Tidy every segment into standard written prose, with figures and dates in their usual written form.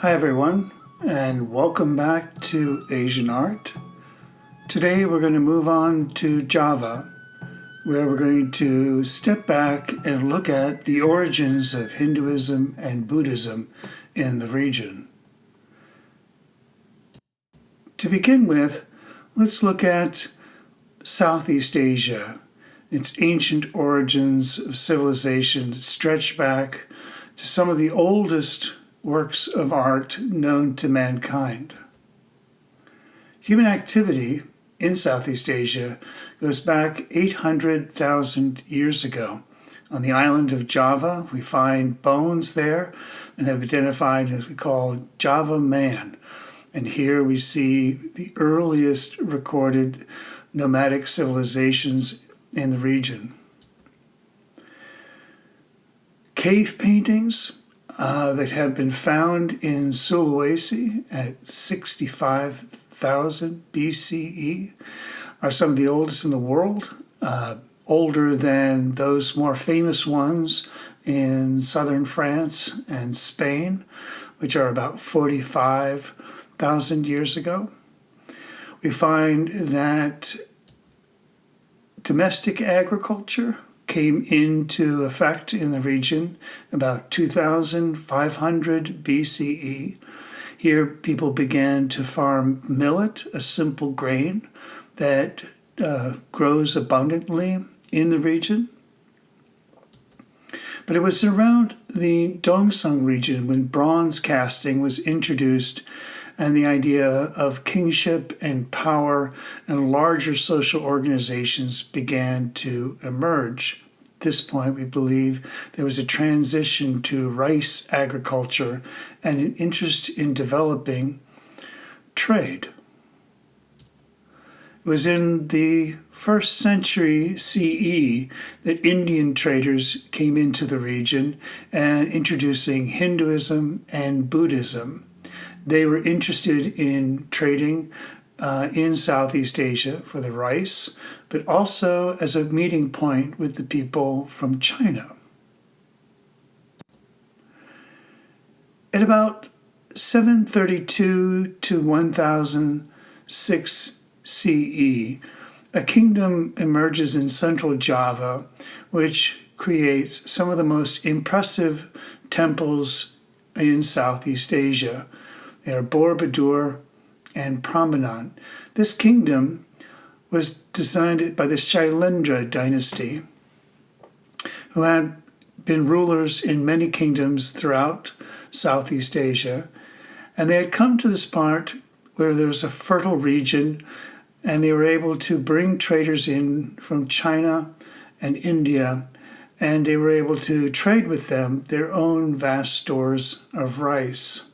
Hi everyone, and welcome back to Asian Art. Today we're going to move on to Java, where we're going to step back and look at the origins of Hinduism and Buddhism in the region. To begin with, let's look at Southeast Asia, its ancient origins of civilization that stretch back to some of the oldest works of art known to mankind. Human activity in Southeast Asia goes back 800,000 years ago. On the island of Java, we find bones there that have identified as we call Java man. And here we see the earliest recorded nomadic civilizations in the region. Cave paintings that have been found in Sulawesi at 65,000 BCE are some of the oldest in the world, older than those more famous ones in southern France and Spain, which are about 45,000 years ago. We find that domestic agriculture came into effect in the region about 2,500 BCE. Here, people began to farm millet, a simple grain that grows abundantly in the region. But it was around the Dongsung region when bronze casting was introduced and the idea of kingship and power and larger social organizations began to emerge. At this point, we believe there was a transition to rice agriculture and an interest in developing trade. It was in the 1st century CE that Indian traders came into the region and introducing Hinduism and Buddhism. They were interested in trading in Southeast Asia for the rice, but also as a meeting point with the people from China. At about 732 to 1006 CE, a kingdom emerges in central Java, which creates some of the most impressive temples in Southeast Asia. They are Borobudur and Prambanan. This kingdom was designed by the Shailendra dynasty, who had been rulers in many kingdoms throughout Southeast Asia. And they had come to this part where there was a fertile region, and they were able to bring traders in from China and India, and they were able to trade with them their own vast stores of rice.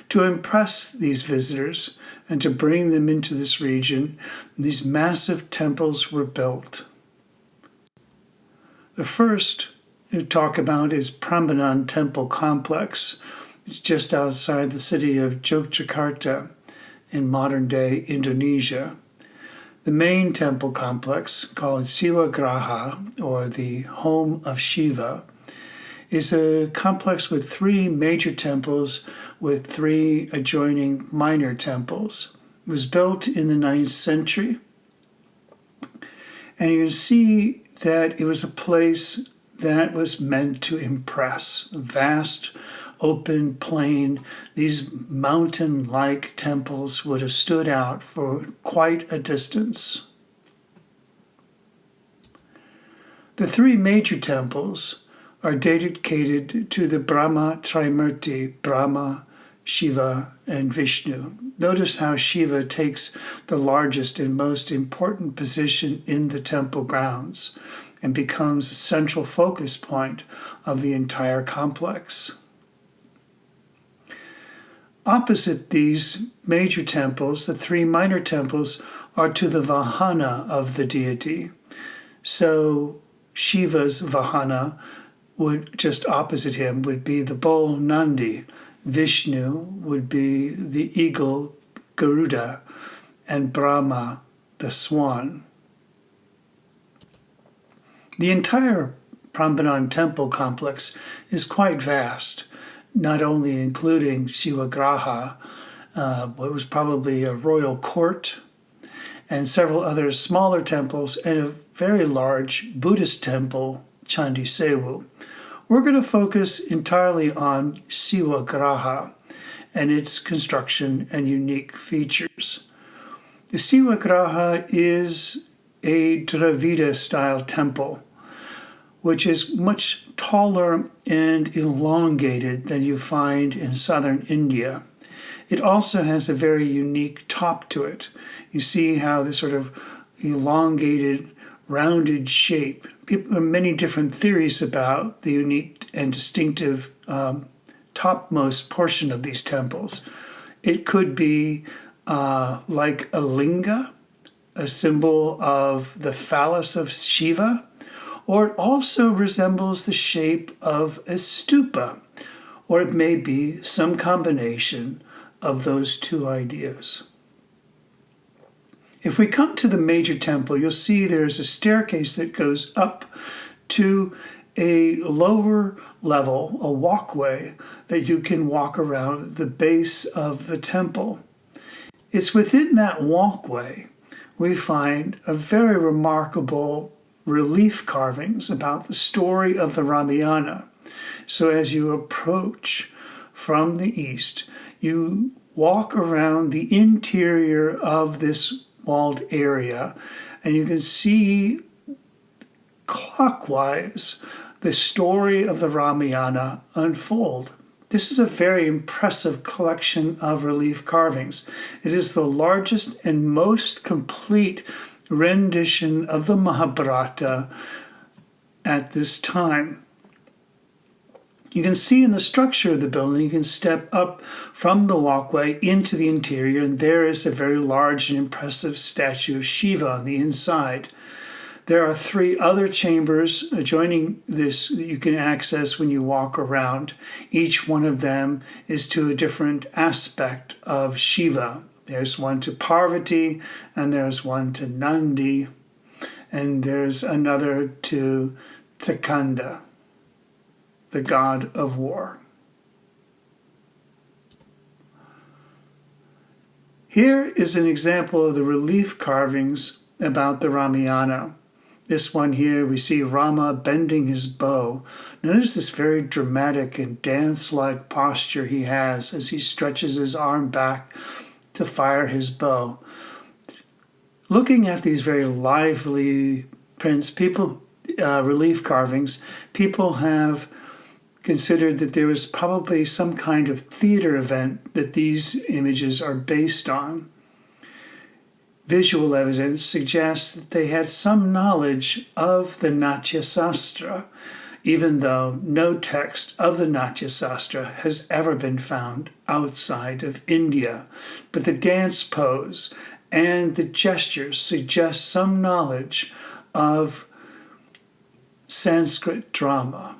To impress these visitors and to bring them into this region, these massive temples were built. The first to talk about is Prambanan Temple Complex. It's just outside the city of Yogyakarta in modern-day Indonesia. The main temple complex, called Siwagraha, or the Home of Shiva, is a complex with 3 major temples with 3 adjoining minor temples. It was built in the 9th century. And you see that it was a place that was meant to impress. A vast, open plain. These mountain-like temples would have stood out for quite a distance. The 3 major temples are dedicated to the Brahma Trimurti, Brahma, Shiva, and Vishnu. Notice how Shiva takes the largest and most important position in the temple grounds and becomes a central focus point of the entire complex. Opposite these major temples, the 3 minor temples are to the Vahana of the deity. So Shiva's Vahana would just opposite him would be the bull Nandi. Vishnu would be the eagle Garuda, and Brahma the swan. The entire Prambanan temple complex is quite vast, not only including Sivagraha, what was probably a royal court, and several other smaller temples, and a very large Buddhist temple, Chandi Sewu. We're going to focus entirely on Sivagraha and its construction and unique features. The Sivagraha is a Dravida-style temple, which is much taller and elongated than you find in southern India. It also has a very unique top to it. You see how this sort of elongated, rounded shape. There are many different theories about the unique and distinctive topmost portion of these temples. It could be like a linga, a symbol of the phallus of Shiva, or it also resembles the shape of a stupa, or it may be some combination of those two ideas. If we come to the major temple, you'll see there's a staircase that goes up to a lower level, a walkway that you can walk around the base of the temple. It's within that walkway we find a very remarkable relief carvings about the story of the Ramayana. So as you approach from the east, you walk around the interior of this walled area, and you can see clockwise the story of the Ramayana unfold. This is a very impressive collection of relief carvings. It is the largest and most complete rendition of the Mahabharata at this time. You can see in the structure of the building, you can step up from the walkway into the interior, and there is a very large and impressive statue of Shiva on the inside. There are 3 other chambers adjoining this that you can access when you walk around. Each one of them is to a different aspect of Shiva. There's one to Parvati, and there's one to Nandi, and there's another to Sakanda, the god of war. Here is an example of the relief carvings about the Ramayana. This one here, we see Rama bending his bow. Notice this very dramatic and dance-like posture he has as he stretches his arm back to fire his bow. Looking at these very lively prints, relief carvings, people have considered that there was probably some kind of theater event that these images are based on. Visual evidence suggests that they had some knowledge of the Natya Sastra, even though no text of the Natya Sastra has ever been found outside of India. But the dance pose and the gestures suggest some knowledge of Sanskrit drama.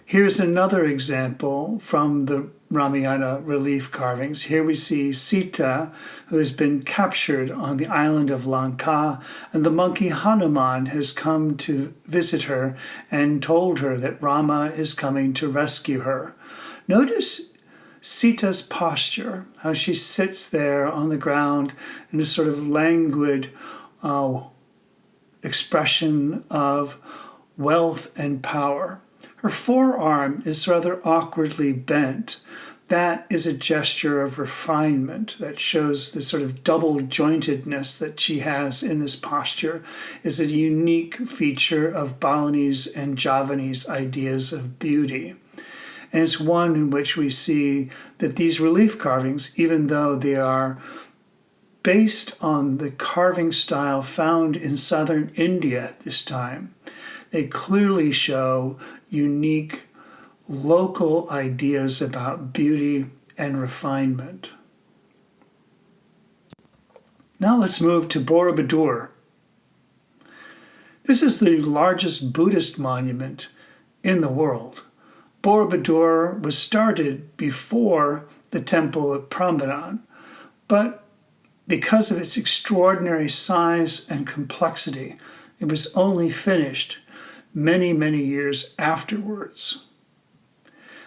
Here's another example from the Ramayana relief carvings. Here we see Sita, who has been captured on the island of Lanka, and the monkey Hanuman has come to visit her and told her that Rama is coming to rescue her. Notice Sita's posture, how she sits there on the ground in a sort of languid expression of wealth and power. Her forearm is rather awkwardly bent. That is a gesture of refinement that shows the sort of double jointedness that she has in this posture is a unique feature of Balinese and Javanese ideas of beauty. And it's one in which we see that these relief carvings, even though they are based on the carving style found in southern India at this time, they clearly show unique local ideas about beauty and refinement. Now let's move to Borobudur. This is the largest Buddhist monument in the world. Borobudur was started before the temple at Prambanan, but because of its extraordinary size and complexity, it was only finished many, many years afterwards.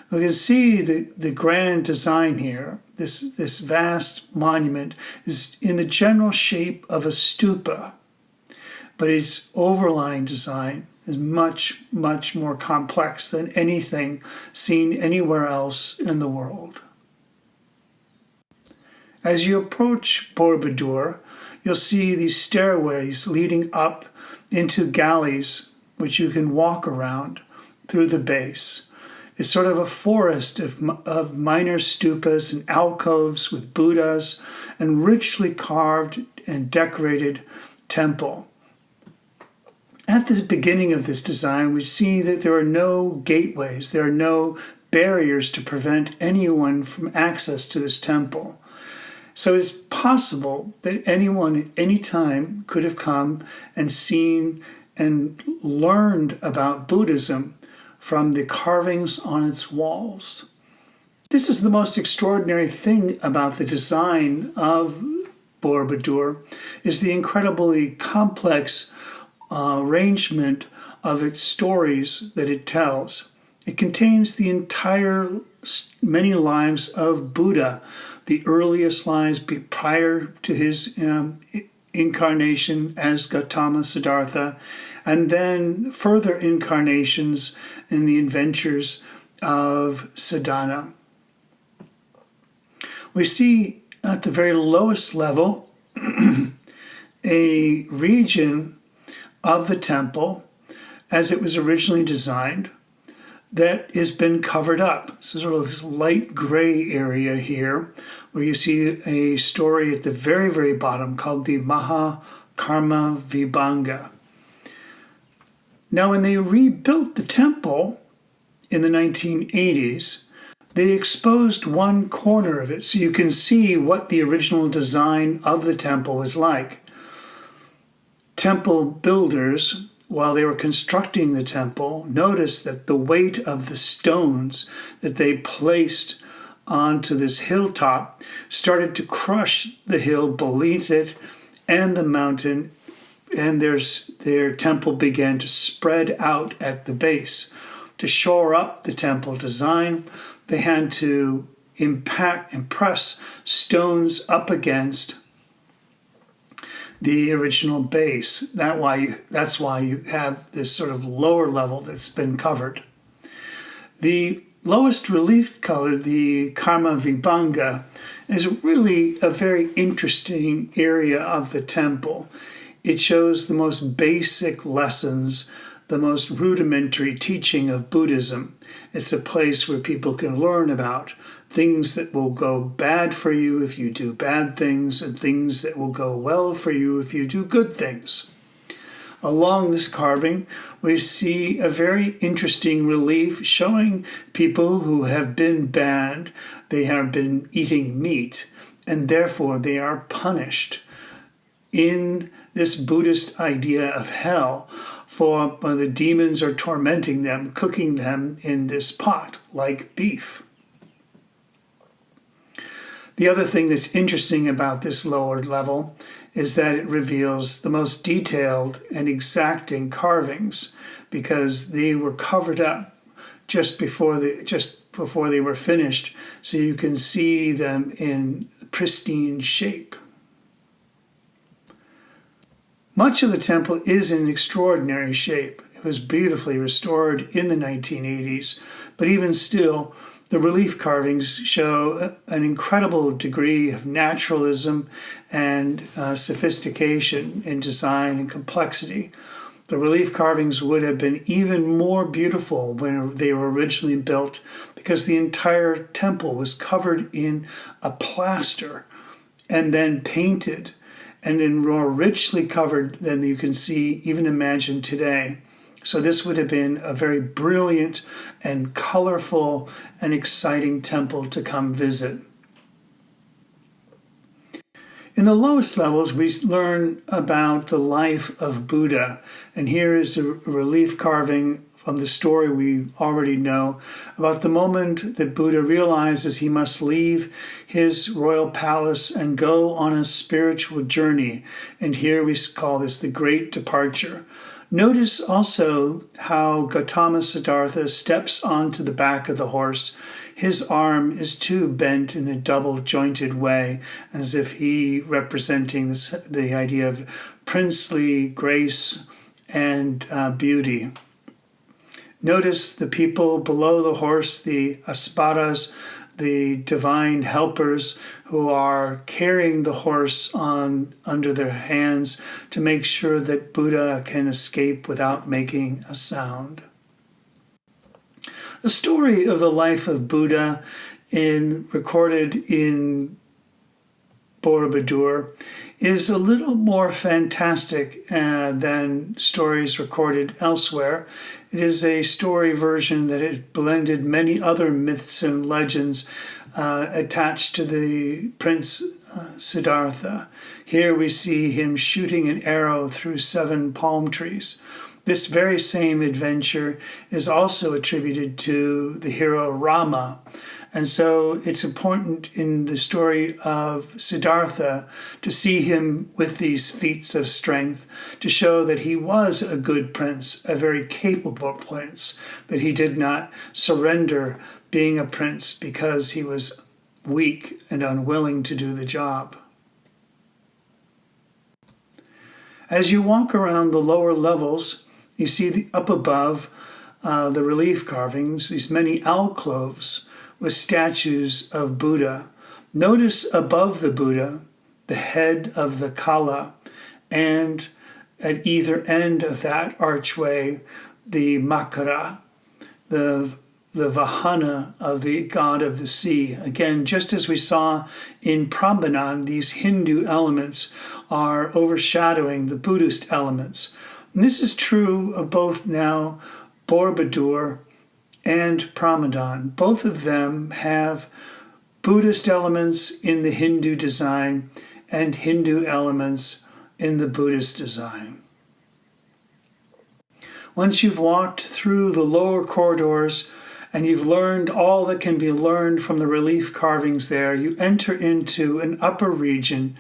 We can see the grand design here. This vast monument is in the general shape of a stupa, but its overlying design is much, much more complex than anything seen anywhere else in the world. As you approach Borobudur, you'll see these stairways leading up into galleys, which you can walk around through the base. It's sort of a forest of minor stupas and alcoves with Buddhas and richly carved and decorated temple. At the beginning of this design, we see that there are no gateways, there are no barriers to prevent anyone from access to this temple. So it's possible that anyone at any time could have come and seen and learned about Buddhism from the carvings on its walls. This is the most extraordinary thing about the design of Borobudur, is the incredibly complex arrangement of its stories that it tells. It contains the entire many lives of Buddha, the earliest lives prior to his incarnation as Gautama Siddhartha, and then further incarnations in the adventures of Sadhana. We see at the very lowest level a region of the temple as it was originally designed that has been covered up. So sort of this light gray area here where you see a story at the very, very bottom called the Mahakarma Vibhanga. Now, when they rebuilt the temple in the 1980s, they exposed one corner of it so you can see what the original design of the temple was like. Temple builders, while they were constructing the temple, noticed that the weight of the stones that they placed onto this hilltop started to crush the hill beneath it and the mountain, and their temple began to spread out at the base. To shore up the temple design, they had to press stones up against the original base. That's why you have this sort of lower level that's been covered. The lowest relief color, the Karma Vibhanga, is really a very interesting area of the temple. It shows the most basic lessons, the most rudimentary teaching of Buddhism. It's a place where people can learn about things that will go bad for you if you do bad things, and things that will go well for you if you do good things. Along this carving, we see a very interesting relief showing people who have been banned. They have been eating meat, and therefore they are punished in this Buddhist idea of hell, for when the demons are tormenting them, cooking them in this pot like beef. The other thing that's interesting about this lower level is that it reveals the most detailed and exacting carvings, because they were covered up just before they were finished, so you can see them in pristine shape. Much of the temple is in extraordinary shape. It was beautifully restored in the 1980s, but even still, the relief carvings show an incredible degree of naturalism and sophistication in design and complexity. The relief carvings would have been even more beautiful when they were originally built, because the entire temple was covered in a plaster and then painted, and then more richly covered than you can see, even imagine today. So this would have been a very brilliant and colorful and exciting temple to come visit. In the lowest levels, we learn about the life of Buddha. And here is a relief carving from the story we already know about the moment that Buddha realizes he must leave his royal palace and go on a spiritual journey. And here we call this the Great Departure. Notice also how Gautama Siddhartha steps onto the back of the horse. His arm is too bent in a double-jointed way, as if he representing the idea of princely grace and beauty. Notice the people below the horse, the asparas, the divine helpers who are carrying the horse on under their hands to make sure that Buddha can escape without making a sound. The story of the life of Buddha recorded in Borobudur is a little more fantastic than stories recorded elsewhere. It is a story version that has blended many other myths and legends attached to the Prince Siddhartha. Here we see him shooting an arrow through 7 palm trees. This very same adventure is also attributed to the hero Rama. And so it's important in the story of Siddhartha to see him with these feats of strength, to show that he was a good prince, a very capable prince, that he did not surrender being a prince because he was weak and unwilling to do the job. As you walk around the lower levels, you see up above the relief carvings, these many alcoves with statues of Buddha. Notice above the Buddha, the head of the Kala, and at either end of that archway, the Makara, the Vahana of the god of the sea. Again, just as we saw in Prambanan, these Hindu elements are overshadowing the Buddhist elements. And this is true of both now Borobudur and Prambanan. Both of them have Buddhist elements in the Hindu design and Hindu elements in the Buddhist design. Once you've walked through the lower corridors and you've learned all that can be learned from the relief carvings there, you enter into an upper region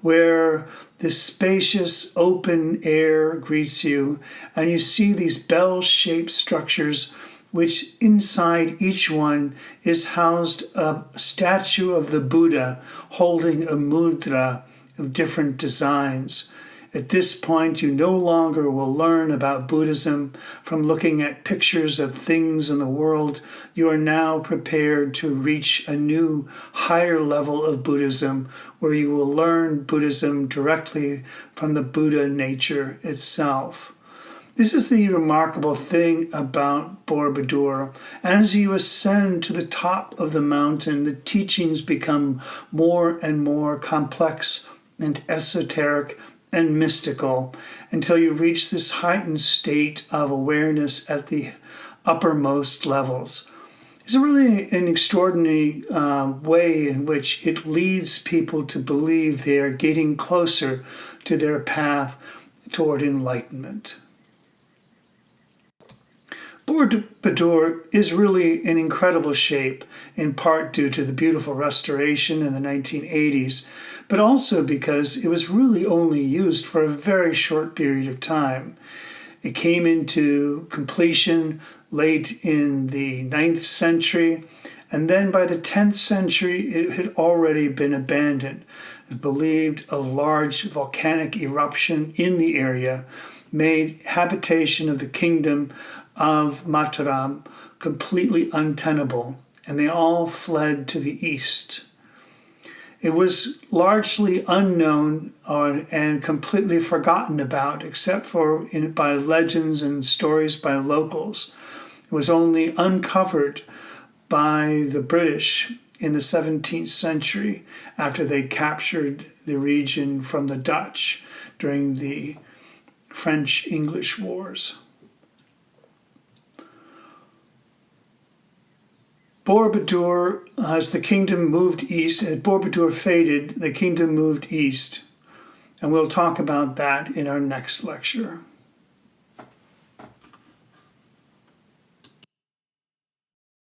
where the spacious open air greets you, and you see these bell-shaped structures which inside each one is housed a statue of the Buddha holding a mudra of different designs. At this point, you no longer will learn about Buddhism from looking at pictures of things in the world. You are now prepared to reach a new, higher level of Buddhism, where you will learn Buddhism directly from the Buddha nature itself. This is the remarkable thing about Borobudur. As you ascend to the top of the mountain, the teachings become more and more complex and esoteric and mystical until you reach this heightened state of awareness at the uppermost levels. It's really an extraordinary way in which it leads people to believe they are getting closer to their path toward enlightenment. Borobudur is really in incredible shape, in part due to the beautiful restoration in the 1980s, but also because it was really only used for a very short period of time. It came into completion late in the 9th century, and then by the 10th century it had already been abandoned. It believed a large volcanic eruption in the area made habitation of the kingdom of Mataram completely untenable, and they all fled to the east. It was largely unknown and completely forgotten about, except for by legends and stories by locals. It was only uncovered by the British in the 17th century after they captured the region from the Dutch during the French-English Wars. Borobudur, as the kingdom moved east, as Borobudur faded, the kingdom moved east. And we'll talk about that in our next lecture.